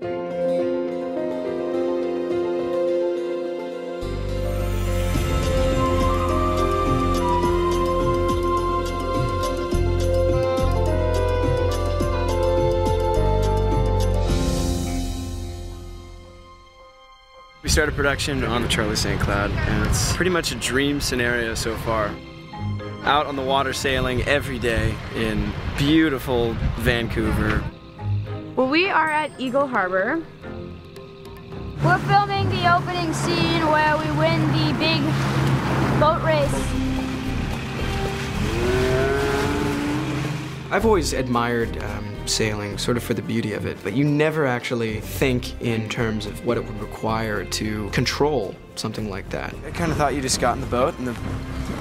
We started production on the Charlie St. Cloud, and it's pretty much a dream scenario so far. Out on the water sailing every day in beautiful Vancouver. Well, we are at Eagle Harbor. We're filming the opening scene where we win the big boat race. I've always admired sailing, sort of for the beauty of it, but you never actually think in terms of what it would require to control something like that. I kind of thought you just got in the boat and the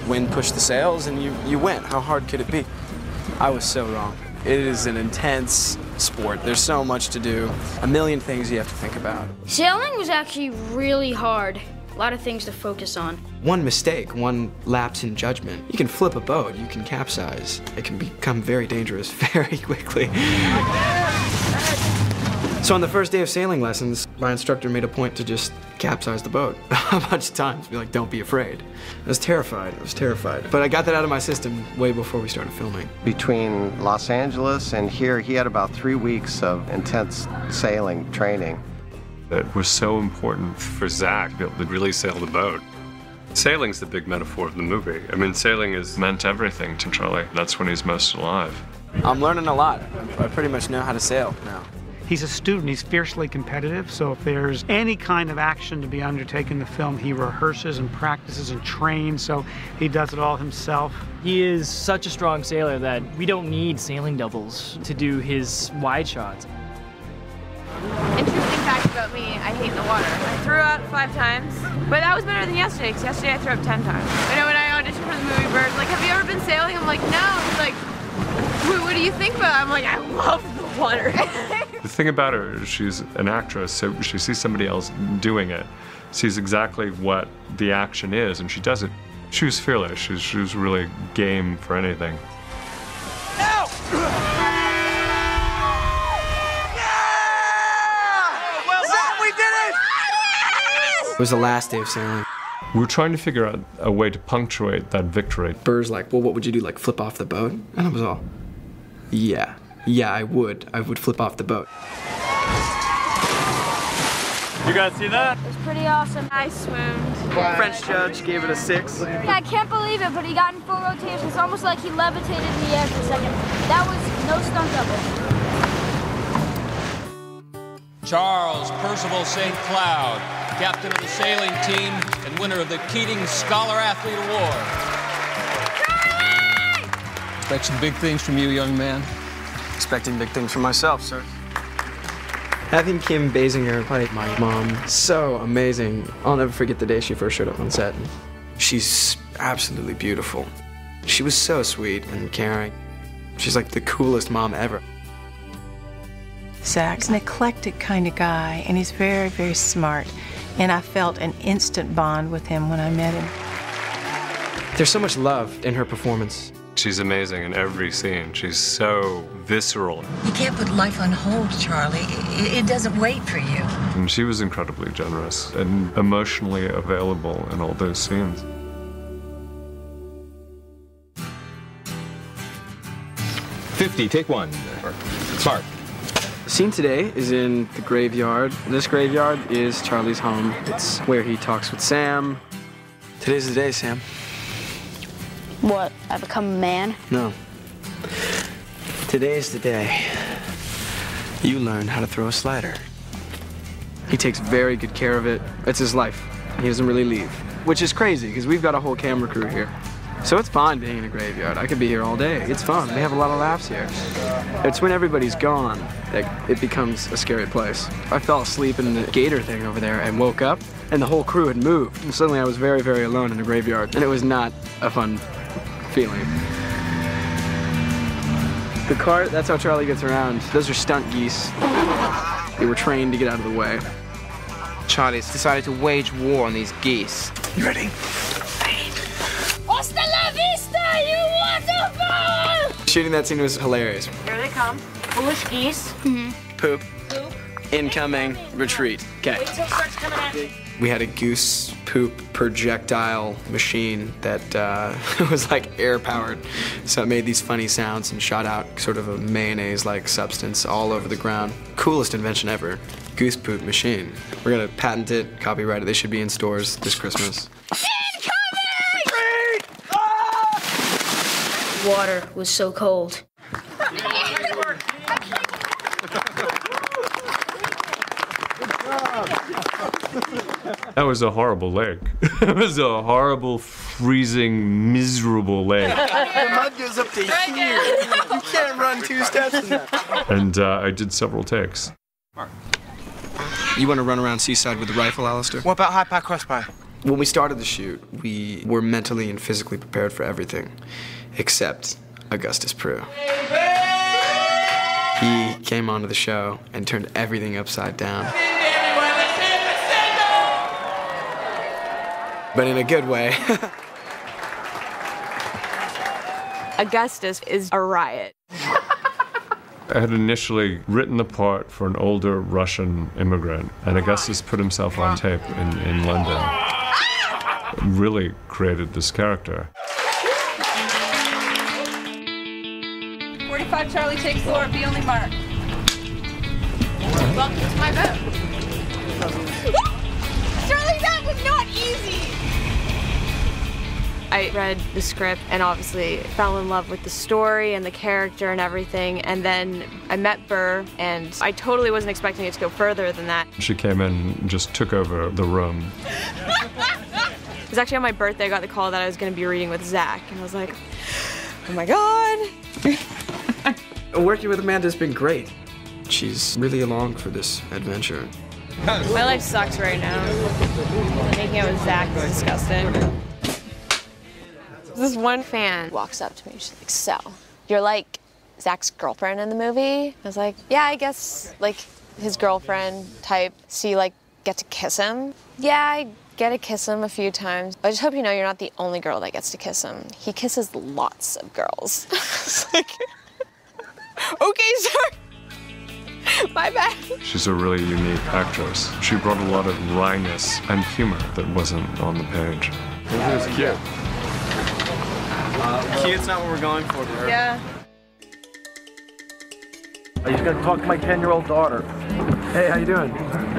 wind pushed the sails and you went. How hard could it be? I was so wrong. It is an intense sport. There's so much to do, a million things you have to think about. Sailing was actually really hard. A lot of things to focus on. One mistake, one lapse in judgment, you can flip a boat, you can capsize. It can become very dangerous very quickly. So on the first day of sailing lessons, my instructor made a point to just capsize the boat a bunch of times, be like, don't be afraid. I was terrified, But I got that out of my system way before we started filming. Between Los Angeles and here, he had about 3 weeks of intense sailing training. It was so important for Zach to be able to really sail the boat. Sailing's the big metaphor of the movie. I mean, sailing has meant everything to Charlie. That's when he's most alive. I'm learning a lot. I pretty much know how to sail now. He's a student, he's fiercely competitive, so if there's any kind of action to be undertaken in the film, he rehearses and practices and trains, so he does it all himself. He is such a strong sailor that we don't need sailing doubles to do his wide shots. Interesting fact about me, I hate the water. I threw up 5 times, but that was better than yesterday, because yesterday I threw up 10 times. I know when I auditioned for the movie Birds, like, have you ever been sailing? I'm like, no. He's like, what do you think about it? I'm like, I love the water. The thing about her is she's an actress, so she sees somebody else doing it, sees exactly what the action is, and she does it. She was fearless. She was really game for anything. It was the last day of sailing. We were trying to figure out a way to punctuate that victory. Burr's like, well, what would you do, like flip off the boat? And I was all, yeah, I would flip off the boat. You guys see that? It was pretty awesome. I swooned. French judge gave it a 6. I can't believe it, but he got in full rotation. It's almost like he levitated in the air for a second. That was no stunt double. Charles Percival St. Cloud, captain of the sailing team and winner of the Keating Scholar Athlete Award. Charlie! Expect some big things from you, young man. Expecting big things from myself, sir. Having Kim Basinger play my mom, so amazing. I'll never forget the day she first showed up on set. She's absolutely beautiful. She was so sweet and caring. She's like the coolest mom ever. Zach's an eclectic kind of guy, and he's very, very smart. And I felt an instant bond with him when I met him. There's so much love in her performance. She's amazing in every scene. She's so visceral. You can't put life on hold, Charlie. It doesn't wait for you. And she was incredibly generous and emotionally available in all those scenes. Take 1. Smart. The scene today is in the graveyard. This graveyard is Charlie's home. It's where he talks with Sam. Today's the day, Sam. What, I become a man? No. Today's the day you learn how to throw a slider. He takes very good care of it. It's his life. He doesn't really leave, which is crazy because we've got a whole camera crew here. So it's fun being in a graveyard. I could be here all day. It's fun. We have a lot of laughs here. It's when everybody's gone that it becomes a scary place. I fell asleep in the gator thing over there and woke up, and the whole crew had moved. And suddenly I was very, very alone in the graveyard, and it was not a fun feeling. The cart, that's how Charlie gets around. Those are stunt geese. They were trained to get out of the way. Charlie's decided to wage war on these geese. You ready? Hasta la vista, you waterfowl! Shooting that scene was hilarious. Here they come. Foolish geese. Poop. Incoming, retreat. Okay. We had a goose poop projectile machine that was like air powered. So it made these funny sounds and shot out sort of a mayonnaise-like substance all over the ground. Coolest invention ever. Goose poop machine. We're gonna patent it, copyright it. They should be in stores this Christmas. Water was so cold. That was a horrible lake. It was a horrible, freezing, miserable lake. The mud goes up to here. You can't run 2 steps in that. And I did several takes. You want to run around Seaside with the rifle, Alistair? What about high-power crossbow? When we started the shoot, we were mentally and physically prepared for everything, except Augustus Prew. He came onto the show and turned everything upside down. But in a good way. Augustus is a riot. I had initially written the part for an older Russian immigrant, and Augustus put himself on tape in London. Really created this character. 45 Charlie takes floor, be only mark. Welcome to my boat. Charlie, that was not easy! I read the script and obviously fell in love with the story and the character and everything, and then I met Burr and I totally wasn't expecting it to go further than that. She came in and just took over the room. It was actually on my birthday I got the call that I was going to be reading with Zach, and I was like, oh my god. Working with Amanda's been great. She's really along for this adventure. My life sucks right now. Making out with Zach is disgusting. This one fan walks up to me, she's like, so, you're like Zach's girlfriend in the movie? I was like, yeah, I guess, like, his girlfriend type. So you, like, get to kiss him? Yeah, I get to kiss him a few times. I just hope you know you're not the only girl that gets to kiss him. He kisses lots of girls. It's like, okay, sir. My bad. She's a really unique actress. She brought a lot of wryness and humor that wasn't on the page. It was cute. Cute's not what we're going for, bro. Yeah. I just gotta talk to my 10-year-old daughter. Hey, how you doing?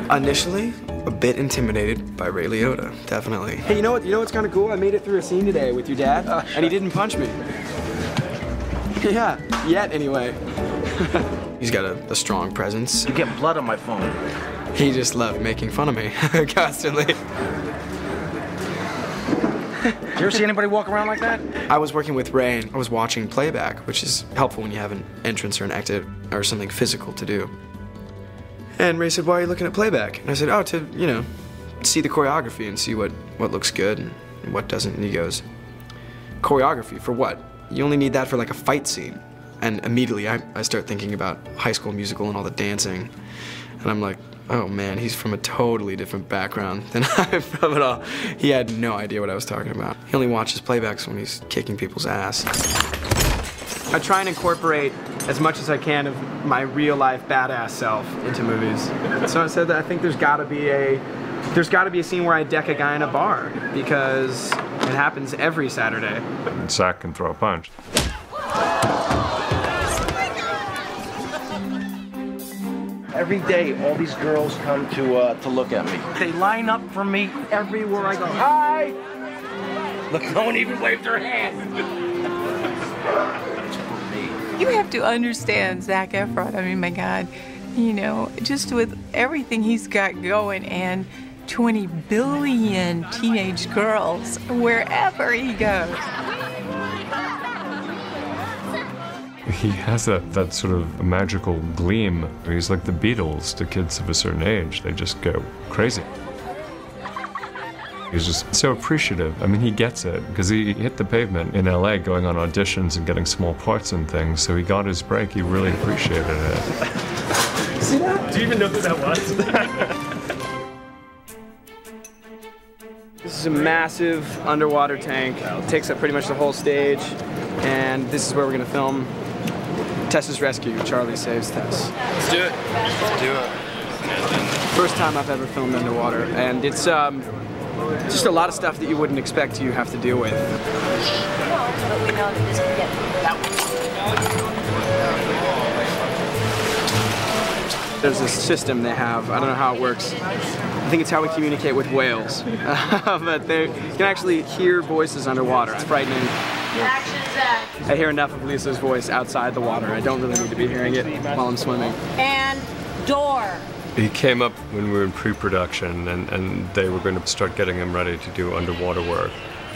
Initially, a bit intimidated by Ray Liotta, definitely. Hey, you know what's kind of cool? I made it through a scene today with your dad, and he didn't punch me. Yeah, yet anyway. He's got a strong presence. You get blood on my phone. He just loved making fun of me constantly. You ever see anybody walk around like that? I was working with Ray and I was watching playback, which is helpful when you have an entrance or an exit or something physical to do. And Ray said, why are you looking at playback? And I said, oh, to, see the choreography and see what looks good and what doesn't. And he goes, choreography for what? You only need that for like a fight scene. And immediately I start thinking about High School Musical and all the dancing. And I'm like, oh man, he's from a totally different background than I'm from at all. He had no idea what I was talking about. He only watches playbacks when he's kicking people's ass. I try and incorporate as much as I can of my real life badass self into movies. So I said that I think there's gotta be a scene where I deck a guy in a bar, because it happens every Saturday. Zach can throw a punch. Every day, all these girls come to look at me. They line up for me everywhere I go. Hi! Look, no one even waved their hand. You have to understand Zac Efron. I mean, my God, just with everything he's got going and 20 billion teenage girls wherever he goes. He has that sort of magical gleam. He's like the Beatles to kids of a certain age. They just go crazy. He's just so appreciative. I mean, he gets it, because he hit the pavement in LA going on auditions and getting small parts and things, so he got his break. He really appreciated it. See that? Do you even know who that was? This is a massive underwater tank. It takes up pretty much the whole stage, and this is where we're gonna film Tess's rescue. Charlie saves Tess. Let's do it. Let's do it. First time I've ever filmed underwater, and it's just a lot of stuff that you wouldn't expect you have to deal with. But we know that this can get There's this system they have, I don't know how it works. I think it's how we communicate with whales. But they can actually hear voices underwater. It's frightening. I hear enough of Lisa's voice outside the water. I don't really need to be hearing it while I'm swimming. And door. He came up when we were in pre-production, and they were going to start getting him ready to do underwater work.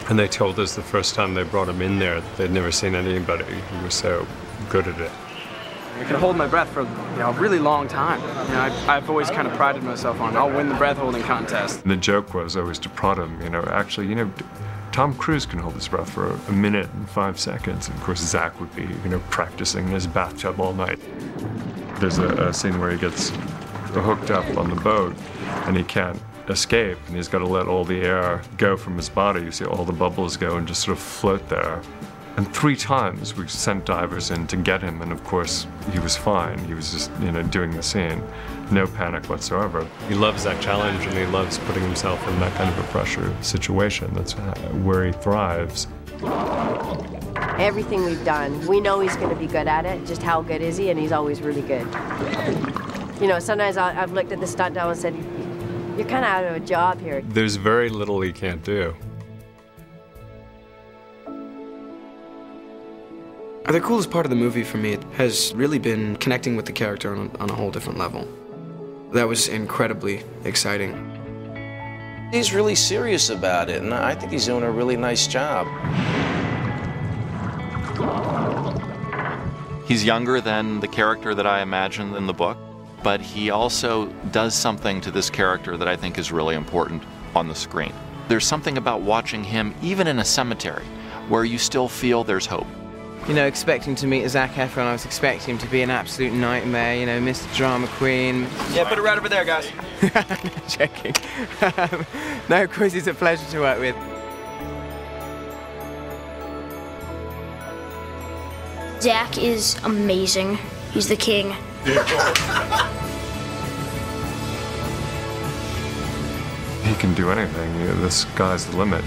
And they told us the first time they brought him in there that they'd never seen anybody who was so good at it. I could hold my breath for a really long time. I've always kind of prided myself on I'll win the breath holding contest. And the joke was always to prod him, actually, Tom Cruise can hold his breath for a minute and 5 seconds. And of course, Zach would be, practicing in his bathtub all night. There's a scene where he gets hooked up on the boat and he can't escape, and he's got to let all the air go from his body. You see all the bubbles go and just sort of float there. And 3 times we sent divers in to get him, and of course he was fine. He was just, doing the scene. No panic whatsoever. He loves that challenge, and he loves putting himself in that kind of a pressure situation. That's where he thrives. Everything we've done, we know he's going to be good at it. Just how good is he? And he's always really good. Sometimes I've looked at the stunt double and said, you're kind of out of a job here. There's very little he can't do. The coolest part of the movie for me has really been connecting with the character on a whole different level. That was incredibly exciting. He's really serious about it, and I think he's doing a really nice job. He's younger than the character that I imagined in the book, but he also does something to this character that I think is really important on the screen. There's something about watching him, even in a cemetery, where you still feel there's hope. Expecting to meet Zac Efron, I was expecting him to be an absolute nightmare, Mr. Drama Queen. Yeah, put it right over there, guys. Checking. No, of course, he's a pleasure to work with. Zach is amazing. He's the king. He can do anything. The sky's the limit.